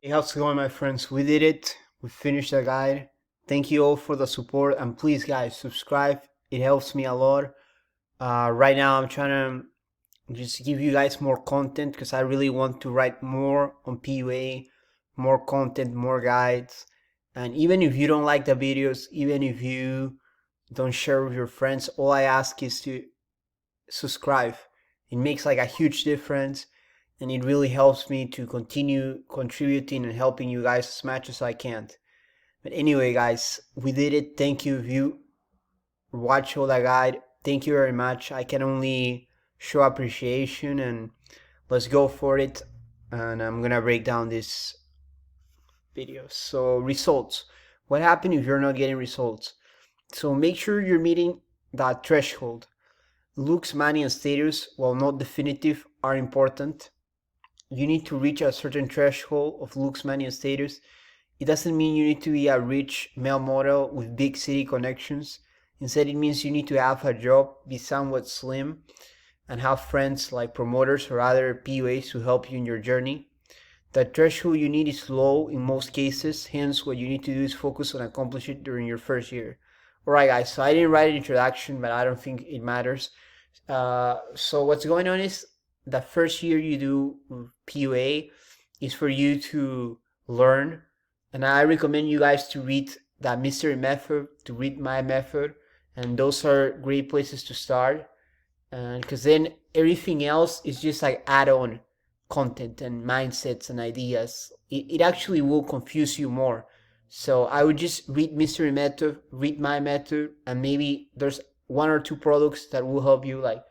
Hey, how's it going, my friends? We did it. We finished the guide. Thank you all for the support, and please, guys, subscribe. It helps me a lot. Right now, I'm trying to just give you guys more content because I really want to write more on PUA, more content, more guides. And even if you don't like the videos, even if you don't share with your friends, all I ask is to subscribe. It makes like a huge difference, and it really helps me to continue contributing and helping you guys as much as I can. But anyway, guys, we did it. Thank you if you watch all the guide. Thank you very much. I can only show appreciation, and let's go for it. And I'm gonna break down this video. So results. What happened if you're not getting results? So make sure you're meeting that threshold. Looks, money, and status, while not definitive, are important. You need to reach a certain threshold of looks, money, and status. It doesn't mean you need to be a rich male model with big city connections. Instead, it means you need to have a job, be somewhat slim, and have friends like promoters or other PUAs to help you in your journey. The threshold you need is low in most cases, hence what you need to do is focus on accomplish it during your first year. Alright guys, so I didn't write an introduction, but I don't think it matters. So what's going on is the first year you do PUA is for you to learn, and I recommend you guys to read that mystery method, to read my method, and those are great places to start. And because then everything else is just like add-on content and mindsets and ideas. It actually will confuse you more. So I would just read mystery method, read my method, and maybe there's one or two products that will help you, like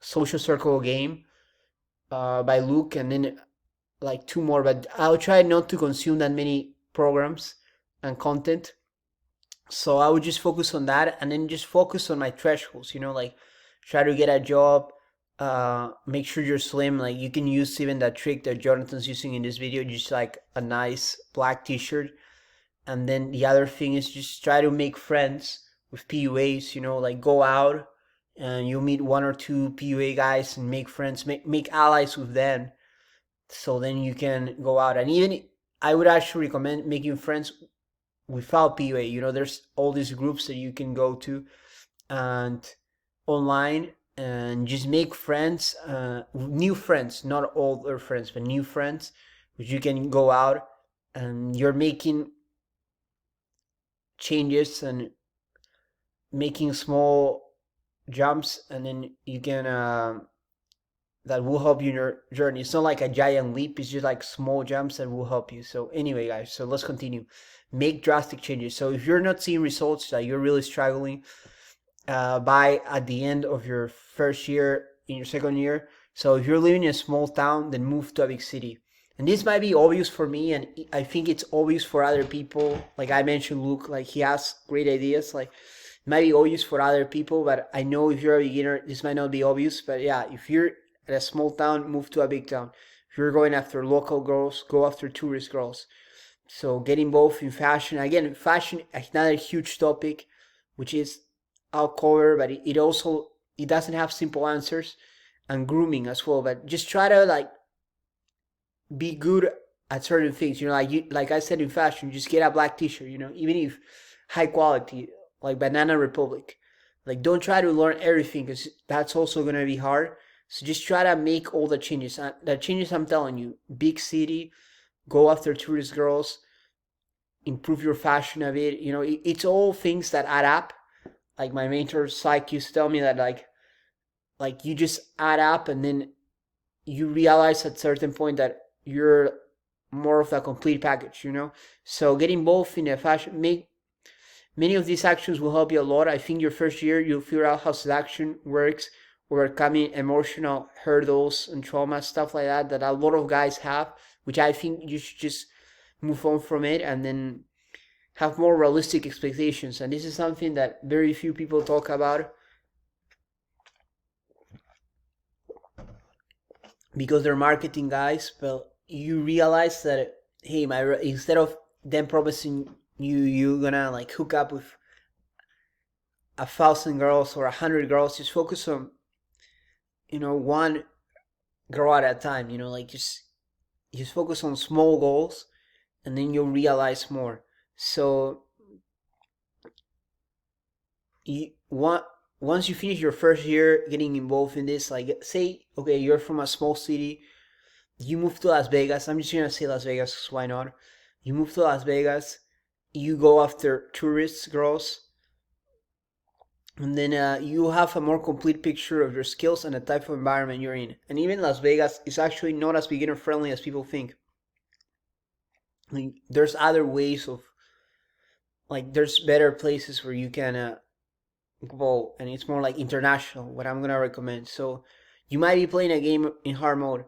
Social Circle Game by Luke, and then like two more. But I'll try not to consume that many programs and content. So I would just focus on that, and then just focus on my thresholds. Like try to get a job. Make sure you're slim. Like you can use even that trick that Jonathan's using in this video, just like a nice black T-shirt. And then the other thing is just try to make friends with PUAs. Like go out and you'll meet one or two PUA guys and make friends, make allies with them. So then you can go out, and even I would actually recommend making friends without PUA. There's all these groups that you can go to and online, and just make friends, new friends, not older friends, but new friends, which you can go out and you're making changes and making small jumps, and then you can that will help you in your journey. It's not like a giant leap, it's just like small jumps that will help you. So anyway guys, so let's continue. Make drastic changes. So if you're not seeing results, that you're really struggling by at the end of your first year, in your second year, so if you're living in a small town, then move to a big city. And this might be obvious for me, and I think it's obvious for other people. Like I mentioned Luke, like he has great ideas, like it might be obvious for other people, but I know if you're a beginner this might not be obvious. But yeah, if you're at a small town, move to a big town. If you're going after local girls, go after tourist girls. So get involved in fashion. Again, fashion is another huge topic, which is I'll cover, but it also it doesn't have simple answers, and grooming as well. But just try to like be good at certain things. Like I said in fashion, just get a black T-shirt. Even if high quality, like Banana Republic. Like don't try to learn everything because that's also gonna be hard. So just try to make all the changes. The changes I'm telling you, big city, go after tourist girls, improve your fashion a bit. It's all things that add up. Like my mentor Psych used to tell me that like you just add up, and then you realize at a certain point that you're more of a complete package. So get involved in a fashion, make many of these actions will help you a lot. I think your first year you'll figure out how seduction works, overcoming emotional hurdles and trauma, stuff like that a lot of guys have, which I think you should just move on from it, and then have more realistic expectations. And this is something that very few people talk about because they're marketing guys. But you realize that, hey, instead of them promising you're gonna like hook up with 1,000 girls or 100 girls, just focus on one girl at a time. Like just focus on small goals, and then you'll realize more. So once you finish your first year getting involved in this, like say, okay, you're from a small city, you move to Las Vegas. I'm just gonna say Las Vegas, 'cause why not? You move to Las Vegas, you go after tourists, girls, and then you have a more complete picture of your skills and the type of environment you're in. And even Las Vegas is actually not as beginner friendly as people think. I mean, there's other ways of, like, there's better places where you can go, and it's more like international, what I'm gonna recommend. So you might be playing a game in hard mode.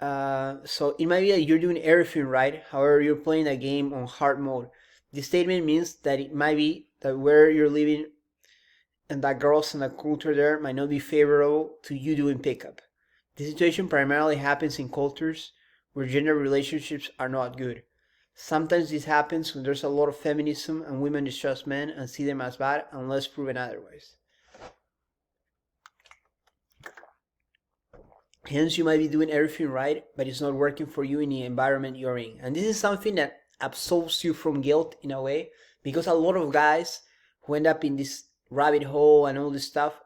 So it might be that you're doing everything right, however, you're playing a game on hard mode. This statement means that it might be that where you're living and that girls and the culture there might not be favorable to you doing pickup. This situation primarily happens in cultures where gender relationships are not good. Sometimes this happens when there's a lot of feminism and women distrust men and see them as bad unless proven otherwise. Hence, you might be doing everything right, but it's not working for you in the environment you're in. And this is something that absolves you from guilt in a way, because a lot of guys who end up in this rabbit hole and all this stuff,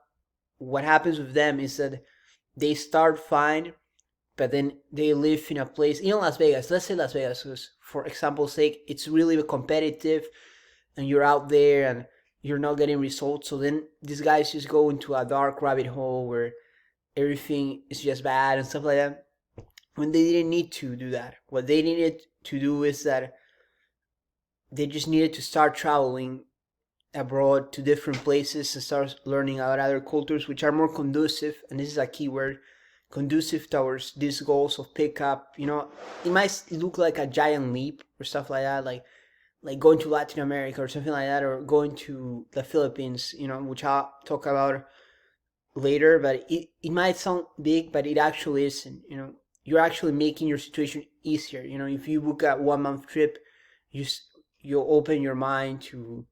what happens with them is that they start fine, but then they live in a place, in Las Vegas, let's say Las Vegas, because for example's sake, it's really competitive and you're out there and you're not getting results. So then these guys just go into a dark rabbit hole where everything is just bad and stuff like that, when they didn't need to do that. What they needed to do is that they just needed to start traveling abroad to different places and start learning about other cultures which are more conducive, and this is a key word, conducive towards these goals of pickup. You know, it might look like a giant leap or stuff like that, like going to Latin America or something like that, or going to the Philippines, you know, which I'll talk about later. But it might sound big, but it actually isn't. You know, you're actually making your situation easier. You know, if you book a 1 month trip, you'll open your mind to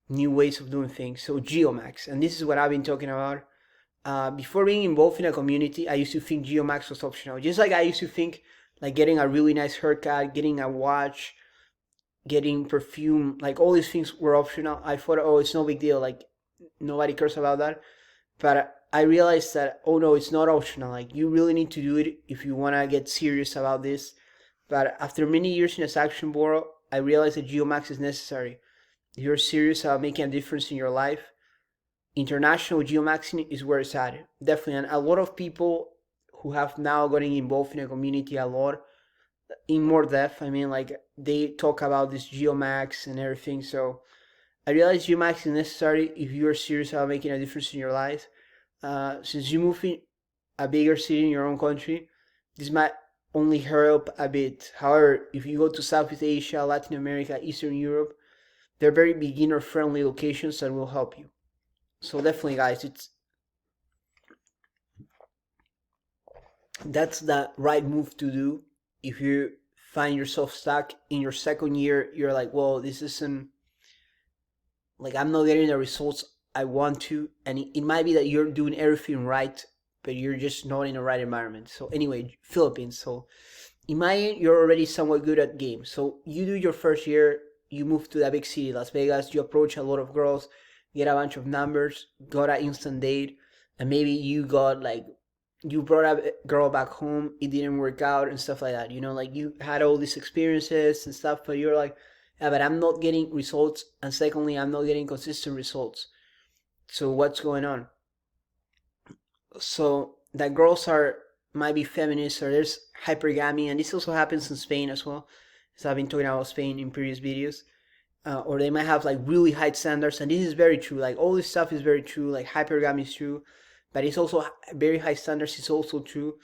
new ways of doing things. So GeoMax, and this is what I've been talking about. Before being involved in a community, I used to think GeoMax was optional. Just like I used to think like getting a really nice haircut, getting a watch, getting perfume, like all these things were optional. I thought, oh, it's no big deal. Like nobody cares about that. But I realized that, oh no, it's not optional. Like you really need to do it if you want to get serious about this. But after many years in a seduction world, I realized that GeoMax is necessary. If you're serious about making a difference in your life, international geomaxing is where it's at. Definitely. And a lot of people who have now gotten involved in a community a lot, in more depth, I mean, like they talk about this geomax and everything. So I realize geomax is necessary if you're serious about making a difference in your life. Since you move in a bigger city in your own country, this might only help a bit. However, if you go to Southeast Asia, Latin America, Eastern Europe, they're very beginner friendly locations that will help you. So definitely, guys, that's the right move to do. If you find yourself stuck in your second year, you're like, well, this isn't, like, I'm not getting the results I want to, and it might be that you're doing everything right, but you're just not in the right environment. So anyway, Philippines. So in my end, you're already somewhat good at games. So you do your first year, you move to that big city, Las Vegas, you approach a lot of girls, get a bunch of numbers, got an instant date, and maybe you got like, you brought a girl back home, it didn't work out and stuff like that. You know, like you had all these experiences and stuff, but you're like, yeah, but I'm not getting results, and secondly, I'm not getting consistent results. So what's going on? So that girls might be feminist, or there's hypergamy, and this also happens in Spain as well. So I've been talking about Spain in previous videos. Or they might have like really high standards, and this is very true. Like all this stuff is very true. Like hypergamy is true, but it's also very high standards is also true,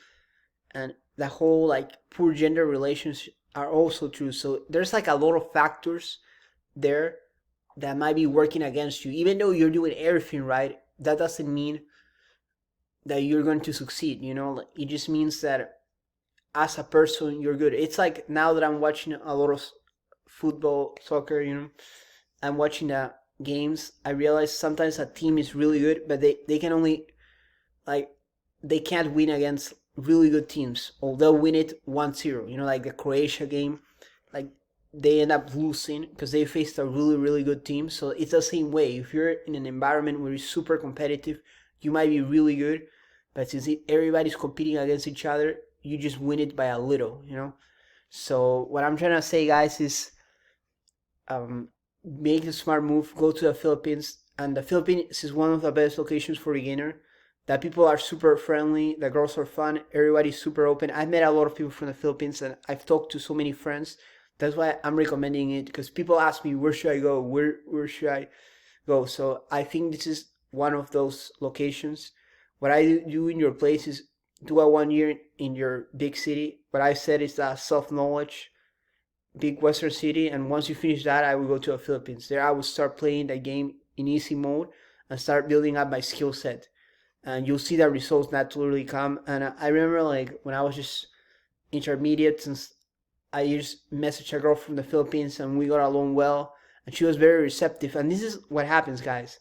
and the whole like poor gender relations are also true. So there's like a lot of factors there that might be working against you. Even though you're doing everything right, that doesn't mean that you're going to succeed. You know, it just means that as a person you're good. It's like now that I'm watching a lot of football, soccer, you know, I'm watching the games, I realize sometimes a team is really good, but they can only, like, they can't win against really good teams, or they'll win it 1-0, you know, like the Croatia game. Like, they end up losing because they faced a really good team. So it's the same way. If you're in an environment where it's super competitive, you might be really good, but since everybody's competing against each other, you just win it by a little, you know. So what I'm trying to say, guys, is make a smart move. Go to the Philippines, and the Philippines is one of the best locations for beginner. The people are super friendly. The girls are fun. Everybody's super open. I've met a lot of people from the Philippines, and I've talked to so many friends. That's why I'm recommending it, because people ask me, where should I go? Where should I go? So I think this is one of those locations. What I do in your place is do a 1 year in your big city. What I said is that self-knowledge, big Western city, and once you finish that, I will go to the Philippines. There I will start playing the game in easy mode and start building up my skill set. And you'll see that results naturally come. And I remember, like, when I was just intermediate, since I just messaged a girl from the Philippines and we got along well, and she was very receptive. And this is what happens, guys.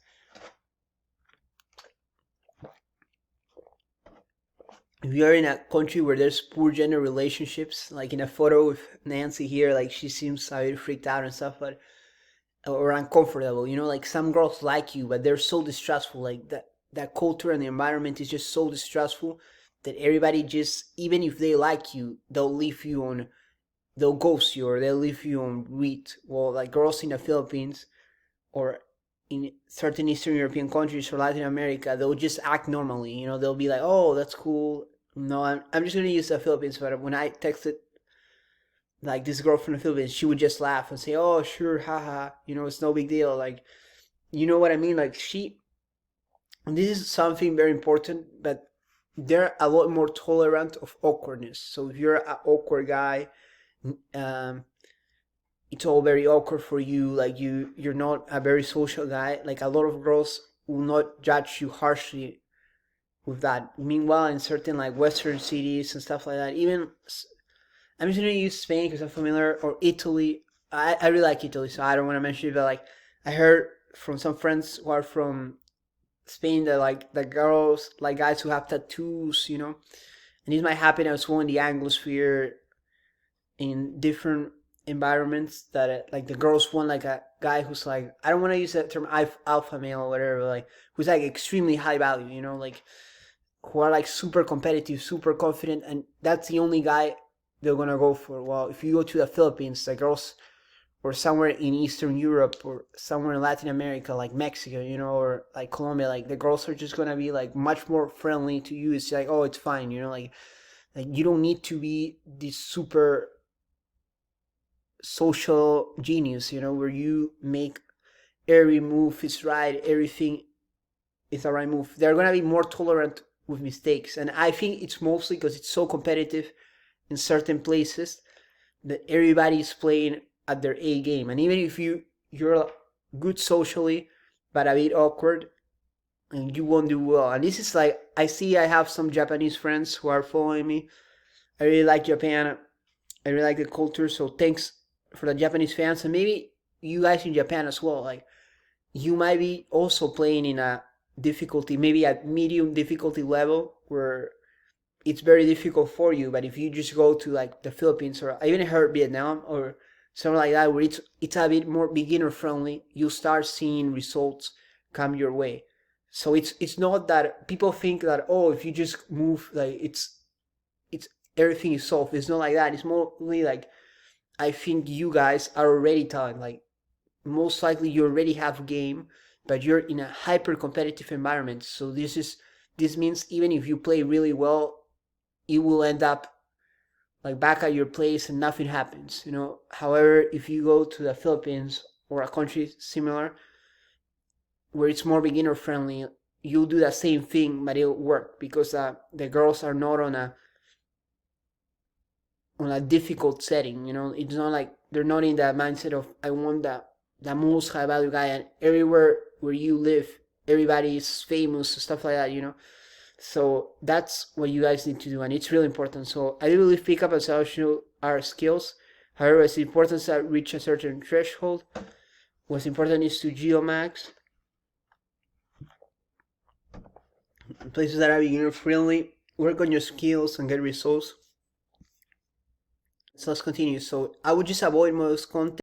If you're in a country where there's poor gender relationships, like in a photo with Nancy here, like she seems a bit freaked out and stuff, but or uncomfortable, you know, like some girls like you, but they're so distrustful. Like that culture and the environment is just so distrustful that everybody just, even if they like you, they'll ghost you or they'll leave you on read. Well, like girls in the Philippines or in certain Eastern European countries or Latin America, they'll just act normally. You know, they'll be like, "Oh, that's cool." No, I'm just gonna use the Philippines. But when I texted like this girl from the Philippines, she would just laugh and say, "Oh, sure, haha." You know, it's no big deal. Like, you know what I mean? Like and this is something very important, but they're a lot more tolerant of awkwardness. So if you're an awkward guy, um, it's all very awkward for you. Like you're not a very social guy. Like a lot of girls will not judge you harshly with that. Meanwhile, in certain like Western cities and stuff like that, even I'm just gonna use Spain because I'm familiar, or Italy. I really like Italy, so I don't want to mention it. But like I heard from some friends who are from Spain that like the girls like guys who have tattoos, you know, and this might happen as well in the Anglosphere in different environments that like the girls want like a guy who's like, I don't want to use that term alpha male or whatever, but like who's like extremely high value, you know, like who are like super competitive, super confident, and that's the only guy they're gonna go for. Well, if you go to the Philippines, the girls, or somewhere in Eastern Europe or somewhere in Latin America, like Mexico, you know, or like Colombia, like the girls are just gonna be like much more friendly to you. It's like, oh, it's fine, you know, like you don't need to be this super social genius, you know, where you make every move is right, everything is the right move. They're gonna be more tolerant with mistakes, and I think it's mostly because it's so competitive in certain places that everybody's playing at their A game, and even if you're good socially but a bit awkward, and you won't do well. And this is like I have some Japanese friends who are following me. I really like Japan. I really like the culture. So thanks for the Japanese fans, and maybe you guys in Japan as well. Like you might be also playing in a difficulty, maybe at medium difficulty level where it's very difficult for you. But if you just go to like the Philippines, or I even heard Vietnam or something like that, where it's a bit more beginner friendly, you start seeing results come your way. So it's not that people think that, oh, if you just move, like it's everything is solved. It's not like that. It's mostly like I think you guys are already talented. Like most likely you already have game, but you're in a hyper competitive environment. So this means even if you play really well, you will end up like back at your place and nothing happens, you know. However, if you go to the Philippines or a country similar where it's more beginner friendly, you'll do the same thing, but it'll work because the girls are not on a difficult setting. You know, it's not like they're not in that mindset of I want the most high value guy, and everywhere where you live, everybody is famous, stuff like that. You know, so that's what you guys need to do, and it's really important. So I do believe pickup and social are skills. However, it's important to reach a certain threshold. What's important is to GeoMax places that are beginner friendly. Work on your skills and get results. So let's continue. So I would just avoid most content